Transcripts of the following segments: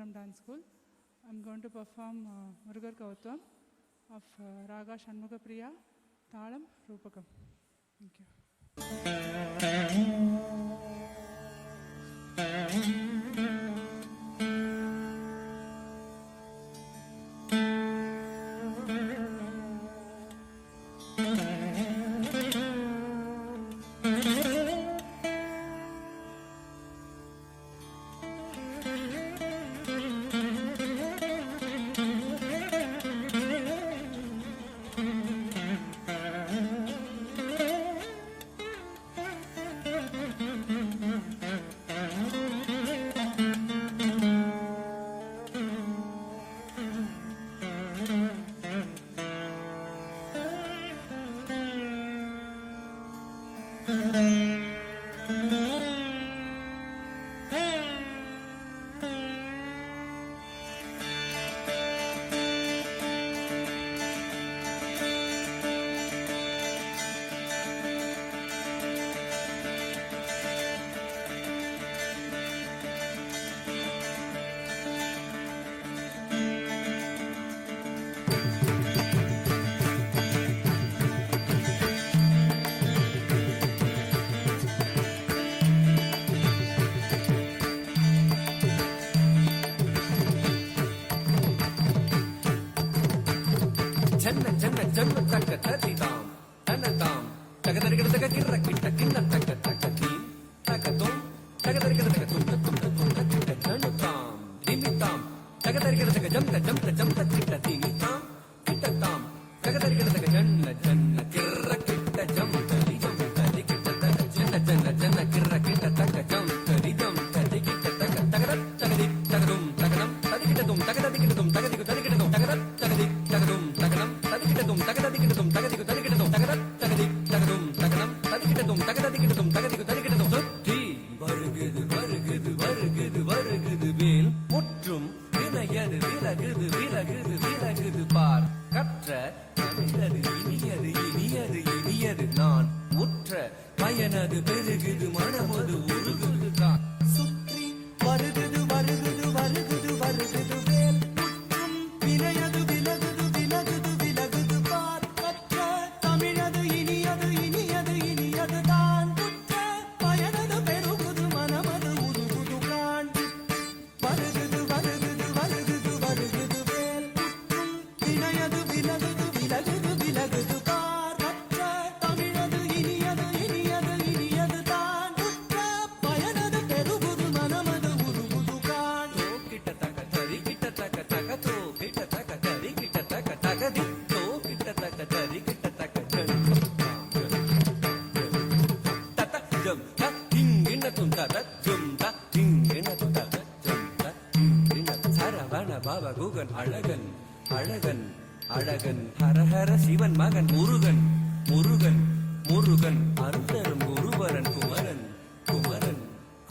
Swaranam Dance School. I'm going to perform Murugar Kavatvam of Raga Shanmuga Priya, Thalam, Rupakam. Thank you. Janna janna janna takka tadidam tanadam tagadarigadaka kirra kitta kinna takka takadim takadum tagadarigadaka tumta tumta tumta kitta janudam dimitam tagadarigadaka jamta jamta jamta kitta dimitam kittatam tagadarigadaka janna janna kirra kitta jamta li jamta li kitta taka janna janna janna kirra kitta taka jamta li jamta li kitta taka tagadat tagadi tagadum tagadam tadikittatum tagadadikittatum tagadiku tadikittatum tagadat tagadi tagadum tagadam tadikittatum tagadadikittatum tagadiku tadikittatum tagadat tagadi tagadum tagadam tadikittatum tagadadikittatum tagadiku tadikittatum சுற்றி வருகுது வருகுது வருகுது வருகுது வேல் முற்றும் வினையது விலகுது விலகுது விலகுது பார் கற்ற தமிழது இனியது இனியது இனியது நான் உற்ற பயனது பெருகுது மனமது உருகுது தான் சுற்றி வருகுது வருகுது வருகுது வருகுது வேல் முற்றும் வினையது விலகுது விலகுது விலகுது பார் கற்ற தமிழது இனியது இனியது இனியது தான் உற்ற பயனது பெருகுது மனமது உருகுது கான் வருகுது வருகுது வருகுது வருகுது வேல் முற்றும் வினையது விலகுது விலகுது விலகுது பார் கற்ற தமிழது இனியது இனியது இனியது தான் உற்ற பயனது பெருகுது மனமது உருகுது கான் தோ கிட்ட தக்க தரி கிட்ட தக்க தக்க தோ கிட்ட தக்க தரி கிட்ட தக்க தக்க தி தோ கிட்ட தக்க தரி கிட்ட தக்க ஜன் தத்த ஜம் த திங்கின தும் தத ஜம் த திங்கின தும் தத ஜம் த திங்கின சரவண பவ குகன் அழகன் அழகன் அழகன் ஹரஹர சிவன் மகன் முருகன் முருகன் முருகன் அருந்தரும் குருவரன் குமரன் குமரன்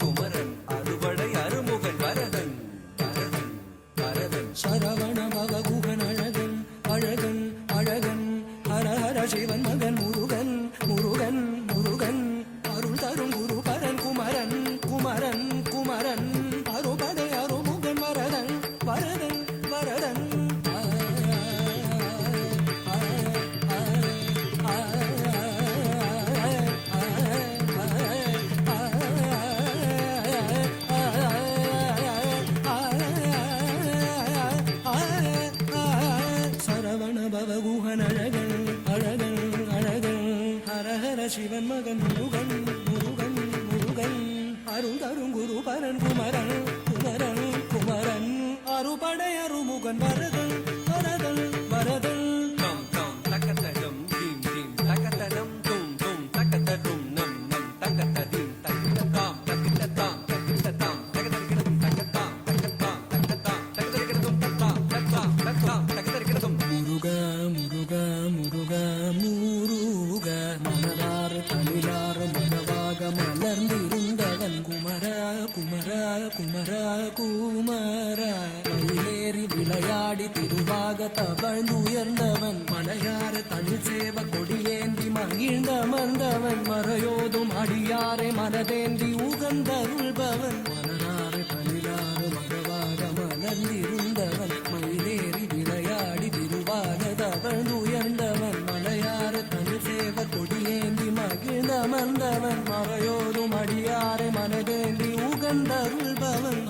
குமரன் அறுபடை அருமுகன் வரதன் வரதன் வரதன் சரவண பவகுகன் அழகன் அழகன் அழகன் ஹரஹர சிவன் மகன் முருகன் முருகன் முருகன் அருள் தரும் குரு பரன் குமரன் குமரன் குமரன் அருபடை அருமுகன் வரதன் வரதன் வரதன் சரவண பவகுகன் அழகன் அழகன் அழகன் ஹரஹர சிவன் மகன் முருகன் முருகன் முருகன் அருள் தரும் குரு பரன் குமரன் குமரன் குமரன் அருபடை அருமுகன் வரதன் வரதன் வரதன் டம் டம் தக்கதம் தீம் தீம் தக்கதம் தும் தும் தக்கதம் நம் நம் தக்கதீம் தக்கதாம் தக்கதாம் தக்கதாம் தக்கதரிக்கிறதும் தக்கதாம் தக்கதாம் தக்கதாம் தக்கதரிக்கிறதும் தக்கதாம் தக்கதாம் தக்கதாம் தக்கதரிக்கிறதும் முருகா முருகா முருகா முருகா மனதார் தமிழார் மனவாக மலர்ந்திருந்தவன் குமரா குமரா குமரா குமரா மயிலேறி விளையாடி திருவாக தவழ்ந்துயர்ந்தவன் மலையாறு தமிழ் சேவ கொடியேந்தி மகிழ்ந்தமர்ந்தவன் மறையோதும் அடியாரை மனதேந்தி உகந்தருள்பவன் மலராறு தமிழாறு மகவாக மலர் தந்தருள்பவன்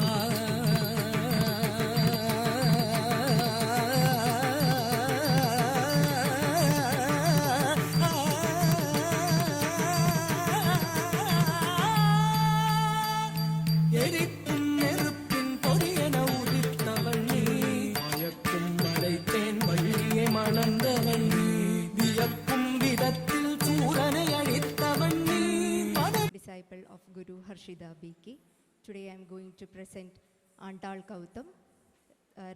எரிக்கும் நெருப்பின் பொறியென உதித்தவள் நீ மயக்கும் மலைத்தேன் வழியே மணந்தவள் நீ வியக்கும் விதத்தில் சூரனை அழித்தவள் நீ Disciple of Guru Harshida BK. Today I am going to present Antal Kautam,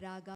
Raga